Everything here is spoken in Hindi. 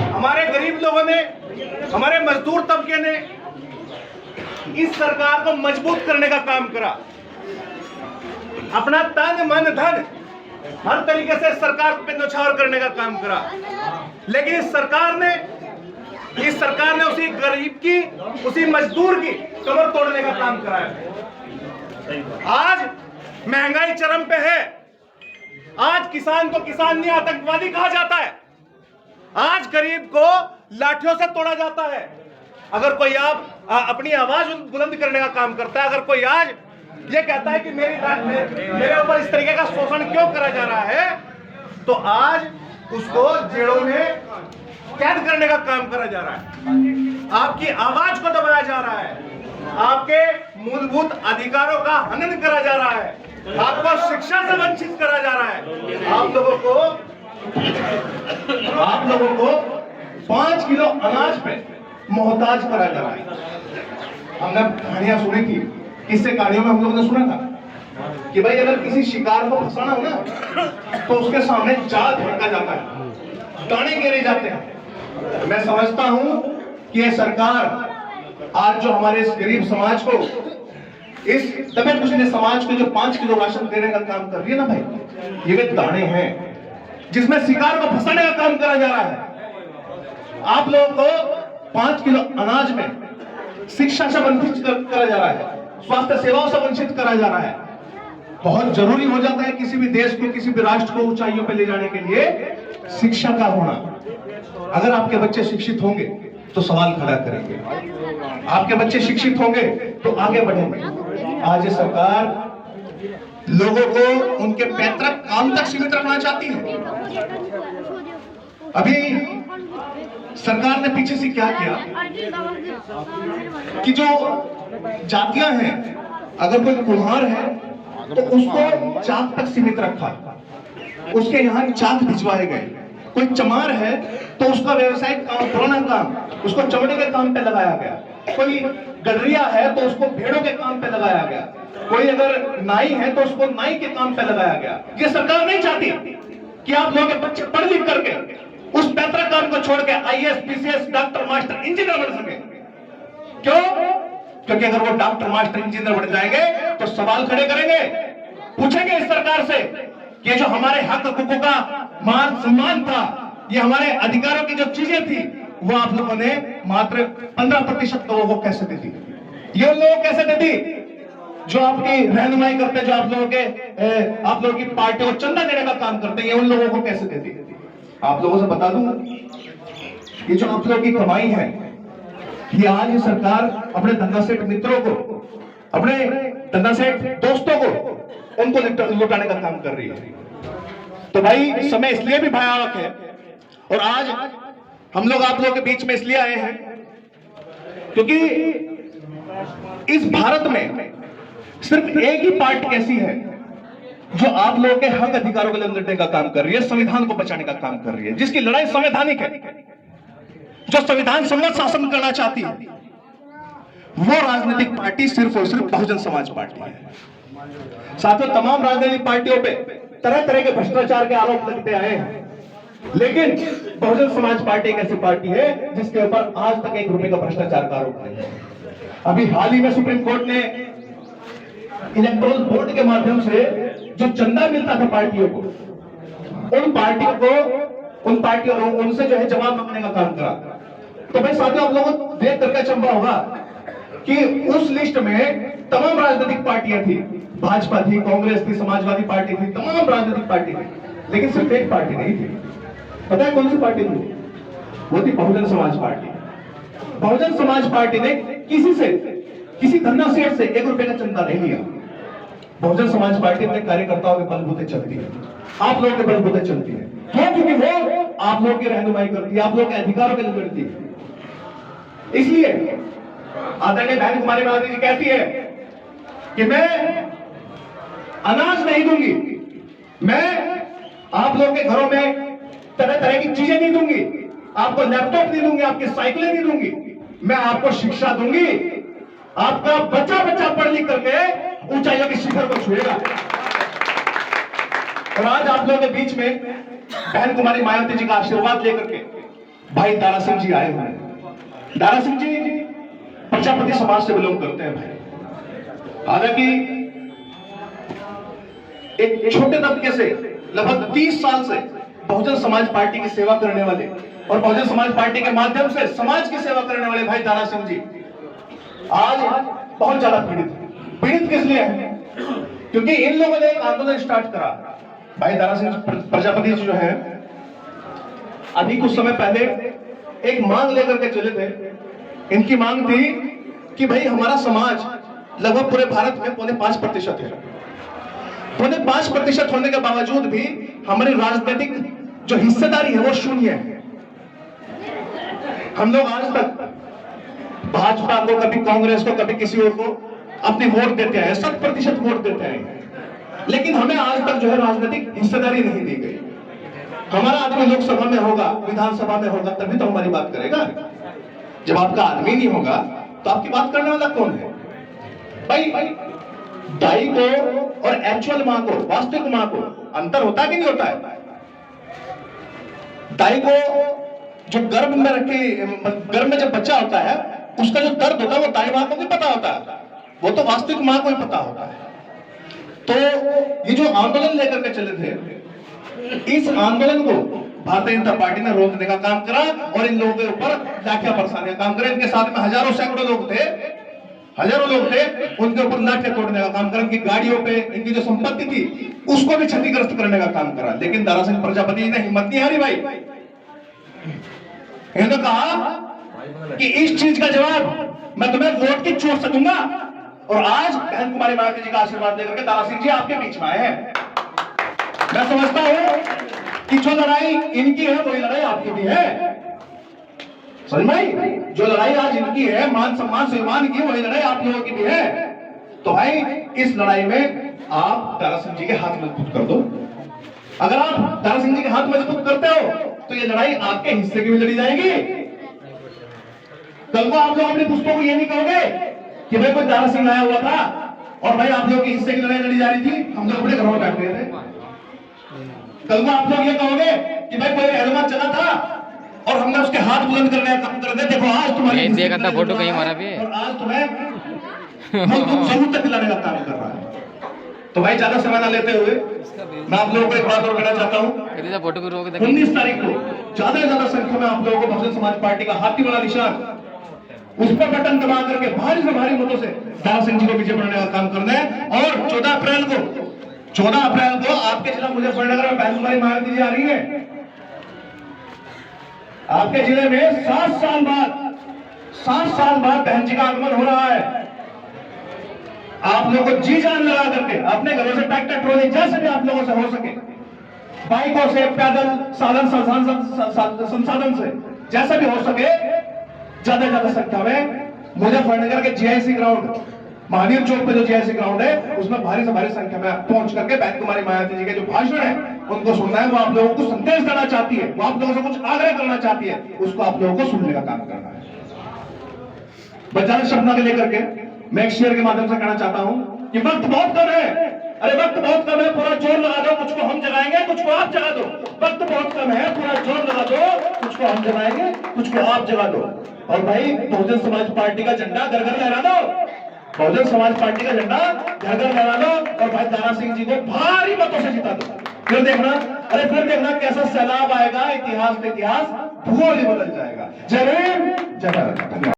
हमारे गरीब लोगों ने, हमारे मजदूर तबके ने इस सरकार को मजबूत करने का काम करा। अपना तन मन धन हर तरीके से सरकार पे न्यौछावर करने का काम करा, लेकिन इस सरकार ने उसी गरीब की, उसी मजदूर की कमर तोड़ने का काम करा है। आज महंगाई चरम पे है। आज किसान को किसान नहीं आतंकवादी कहा जाता है। आज गरीब को लाठियों से तोड़ा जाता है। अगर कोई आप अपनी आवाज बुलंद करने का काम करता है, अगर कोई आज ये कहता है कि मेरे ऊपर इस तरीके का शोषण क्यों करा जा रहा है, तो आज उसको जेलों में कैद करने का काम करा जा रहा है। आपकी आवाज को दबाया जा रहा है, आपके मूलभूत अधिकारों का हनन करा जा रहा है, आपको शिक्षा से वंचित करा जा रहा है। आप लोगों को 5 किलो अनाज पे मोहताज करा जा रहा है। हमने कहानियां सुनी थी, किससे कहानियों में हम लोगों ने सुना था कि भाई अगर किसी शिकार को फंसाना हो ना तो उसके सामने जाल फेंका जाता है, दाने गिरे जाते हैं। मैं समझता हूं कि यह सरकार आज जो हमारे इस गरीब समाज को, इस दबे कुचले समाज को जो 5 किलो राशन देने का काम कर रही है ना भाई, ये वे दाने हैं जिसमें शिकार को फंसाने का काम करा जा रहा है। आप लोगों को 5 किलो अनाज में शिक्षा से वंचित करा जा रहा है, स्वास्थ्य सेवाओं से वंचित करा जा रहा है। बहुत जरूरी हो जाता है किसी भी देश को, किसी भी राष्ट्र को ऊंचाइयों पर ले जाने के लिए शिक्षा का होना। अगर आपके बच्चे शिक्षित होंगे तो सवाल खड़ा करेंगे, आपके बच्चे शिक्षित होंगे तो आगे बढ़ेंगे। आज ये सरकार लोगों को उनके पैतृक काम तक सीमित रखना चाहती है। अभी सरकार ने पीछे से क्या किया कि जो जातियां हैं, अगर कोई कुम्हार है तो उसको चाक तक सीमित रखा, उसके यहाँ चाक भिजवाए गए। कोई चमार है तो उसका व्यवसायिक काम, पुराना काम, उसको चमड़े के काम पे लगाया गया। कोई गडरिया है तो उसको भेड़ों के काम पे लगाया गया। कोई अगर नाई है तो उसको नाई के काम पे लगाया गया। ये सरकार नहीं चाहती कि आप लोगों के बच्चे पढ़ लिख करके उस पैतृक काम को छोड़ के IAS, PCS, doctor, master, engineer बन सके। क्यों? क्योंकि अगर वो डॉक्टर, मास्टर, इंजीनियर बन जाएंगे तो सवाल खड़े करेंगे, पूछेंगे इस सरकार से कि जो हमारे हक हकूकों का मान सम्मान था, ये हमारे अधिकारों की जो चीजें थी, वो आप लोगों ने मात्र 15% लोगों को कैसे दे दी? ये लोग कैसे दे दी जो आपकी रहनुमाई करते, जो आप लोगों की पार्टी को चंदा देने का काम करते हैं, उन लोगों को कैसे दे दी? आप लोगों से बता दूं, ये जो आप लोगों की कमाई है, ये आज ये सरकार अपने धंधा सेठ मित्रों को, अपने धंधा सेठ दोस्तों को, उनको लुटाने का काम कर रही है। तो भाई समय इसलिए भी भयावह है, और आज हम लोग आप लोगों के बीच में इसलिए आए हैं क्योंकि इस भारत में सिर्फ एक ही पार्टी ऐसी है जो आप लोगों के हक अधिकारों के लिए लड़ने का काम कर रही है, संविधान को बचाने का काम कर रही है, जिसकी लड़ाई संवैधानिक है, जो संविधान सम्मत शासन करना चाहती है। वो राजनीतिक पार्टी सिर्फ और सिर्फ बहुजन समाज पार्टी है। साथियों, तमाम राजनीतिक पार्टियों पे तरह तरह के भ्रष्टाचार के आरोप लगते आए हैं, लेकिन बहुजन समाज पार्टी एक ऐसी पार्टी है जिसके ऊपर आज तक 1 रुपए का भ्रष्टाचार का आरोप नहीं है। अभी हाल ही में सुप्रीम कोर्ट ने इलेक्टोरल बोर्ड के माध्यम से जो चंदा मिलता था पार्टियों को, उन पार्टियों उनसे जो है जवाब मांगने का काम करा। तो भाई साथियों, आप लोगों को देख करके अचंभा होगा कि उस लिस्ट में तमाम राजनीतिक पार्टियां थी, भाजपा थी, कांग्रेस थी, समाजवादी पार्टी थी, तमाम राजनीतिक पार्टी थी, लेकिन सिर्फ एक पार्टी नहीं थी। पता है कौन सी पार्टी थी? वो थी बहुजन समाज पार्टी। बहुजन समाज पार्टी ने किसी धंधा सेठ से 1 रुपए का चंदा नहीं लिया। बहुजन समाज पार्टी अपने कार्यकर्ताओं के बलबूते चलती है, आप लोगों के बलबूते चलती है। क्यों? क्योंकि वो आप लोगों की रहनुमाई करती है, आप लोगों के अधिकारों के लिए लड़ती है। इसलिए आदरणीय बहन कुमारी माधवी जी कहती है कि मैं अनाज नहीं दूंगी, मैं आप लोगों के घरों में तरह तरह की चीजें नहीं दूंगी, आपको लैपटॉप नहीं दूंगी, आपकी साइकिलें नहीं दूंगी, मैं आपको शिक्षा दूंगी। आपका बच्चा पढ़ लिख करके ऊंचाइयों के शिखर को छुएगा। और आज आप लोगों के बीच में बहन कुमारी मायावती जी का आशीर्वाद लेकर के भाई दारा सिंह जी आए हुए हैं। दारा सिंह जी प्रजापति समाज से बिलोंग करते हैं भाई। हालांकि एक छोटे तबके से लगभग 30 साल से बहुजन समाज पार्टी की सेवा करने वाले और बहुजन समाज पार्टी के माध्यम से समाज की सेवा करने वाले भाई दारा सिंह जी आज बहुत ज्यादा पीड़ित किस लिए है? क्योंकि इन लोगों ने एक आंदोलन स्टार्ट करा। भाई दारा सिंह प्रजापति जी जो है अभी कुछ समय पहले एक मांग लेकर के चले थे। इनकी मांग थी कि भाई हमारा समाज लगभग पूरे भारत में 5.5% है। 5.5% होने के बावजूद भी हमारी राजनीतिक जो हिस्सेदारी है वो शून्य है। हम लोग आज तक भाजपा को, कभी कांग्रेस को, कभी किसी और को अपनी वोट देते हैं, 100% वोट देते हैं, लेकिन हमें आज तक जो है राजनीतिक हिस्सेदारी नहीं दी गई। हमारा आदमी लोकसभा में होगा, विधानसभा में होगा, तभी तो हमारी बात करेगा। जब आपका आदमी नहीं होगा तो आपकी बात करने वाला कौन है? भाई दाई को और एक्चुअल मां को, वास्तविक मां को अंतर होता है कि नहीं होता है? दाई को जो गर्भ में जब बच्चा होता है उसका जो दर्द होता है वो दाई मां को नहीं पता होता, वो तो वास्तविक मां को ही पता होता है। तो ये जो आंदोलन लेकर के चले थे, इस आंदोलन को भारतीय जनता पार्टी ने रोकने का काम करा और इन लोगों के ऊपर लाठियां बरसाने का काम करा। इनके साथ में हजारों सैकड़ों लोग थे, उनके ऊपर लाठियां तोड़ने का काम करा। इनकी गाड़ियों पे इनकी जो संपत्ति थी उसको भी क्षतिग्रस्त करने का काम करा। लेकिन दारा सिंह प्रजापति ने हिम्मत नहीं हारी भाई। इन्होंने कहा कि इस चीज का जवाब मैं तुम्हें वोट की चोट से दूंगा। और आज बहन कुमारी मायावती जी का आशीर्वाद लेकर के दारा सिंह जी आपके बीच में आए हैं। मैं समझता हूं कि जो लड़ाई इनकी है वही लड़ाई आपकी भी है। समझ में आई? जो लड़ाई आज इनकी है, मान सम्मान सम्मान की, वही लड़ाई आप लोगों की भी है। तो भाई इस लड़ाई में आप दारा सिंह जी के हाथ मजबूत कर दो। अगर आप दारा सिंह जी के हाथ मजबूत करते हो तो ये लड़ाई आपके हिस्से की भी लड़ी जाएगी। कल को आप लोग अपने पुष्पों को ये नहीं कहोगे कि भाई कोई दारा सिंह आया हुआ था और भाई आप लोगों के हिस्से की लड़ाई लड़ी जा रही थी, हम लोग अपने घरों में बैठ गए थे। कल को आप लोग ये कहोगे कि भाई कोई रहनुमा चला था और हमने उसके हाथ बुलंद करने का काम कर दिया, देखो आज तुम्हारी फोटो कहीं हमारा भी और आज तुम्हें जरूर तक दिलाने का काम कर रहा है। तो भाई ज्यादा समय ना लेते हुए मैं आप लोगों को एक बात और कहना चाहता हूँ। फोटो को रोक 19 तारीख को ज्यादा से ज्यादा संख्या में आप लोगों को बहुजन समाज पार्टी का हाथी वाला निशान उस पर बटन दबा करके भारी से भारी मतों से दारा सिंह जी को विजय बनाने का काम करना है। और 14 अप्रैल को आपके जिला मुजफ्फरनगर में बहन कुमारी मायावती जी आ रही है। आपके जिले में 7 साल बाद बहन जी का आगमन हो रहा है। आप लोगों को जी जान लगा करके अपने घरों से ट्रैक्टर ट्रॉली जैसे भी आप लोगों से हो सके, बाइकों से, पैदल संसाधन से जैसा भी हो सके, ज्यादा से ज्यादा संख्या में मुजफ्फरनगर के जीआईसी ग्राउंड, महावीर चौक पे जो जीआईसी ग्राउंड है उसमें भारी से भारी संख्या में पहुंच करके बहन कुमारी मायावती जी के जो भाषण है उनको सुनना है। वो आप लोगों को संदेश देना चाहती है, वो आप लोगों से कुछ आग्रह करना चाहती है, उसको आप लोगों को सुनने का काम करना है। बचाने शब्द के लेकर के मैं एक शेयर के माध्यम से कहना चाहता हूं कि वक्त बहुत कम है। अरे वक्त बहुत कम है, पूरा जोर लगा दो, कुछ को हम जगाएंगे, कुछ को आप जगा दो। वक्त बहुत कम है, पूरा जोर लगा दो, कुछ को हम जगाएंगे, कुछ को आप जगा दो। और भाई बहुजन समाज पार्टी का झंडा घर घर लहरा दो, बहुजन समाज पार्टी का झंडा घर घर लहरा दो और भाई दारा सिंह जी को भारी मतों से जिता दो। फिर देखना कैसा सैलाब आएगा, इतिहास में इतिहास भूगोल ही बदल जाएगा। जय हिंद, जय भारत।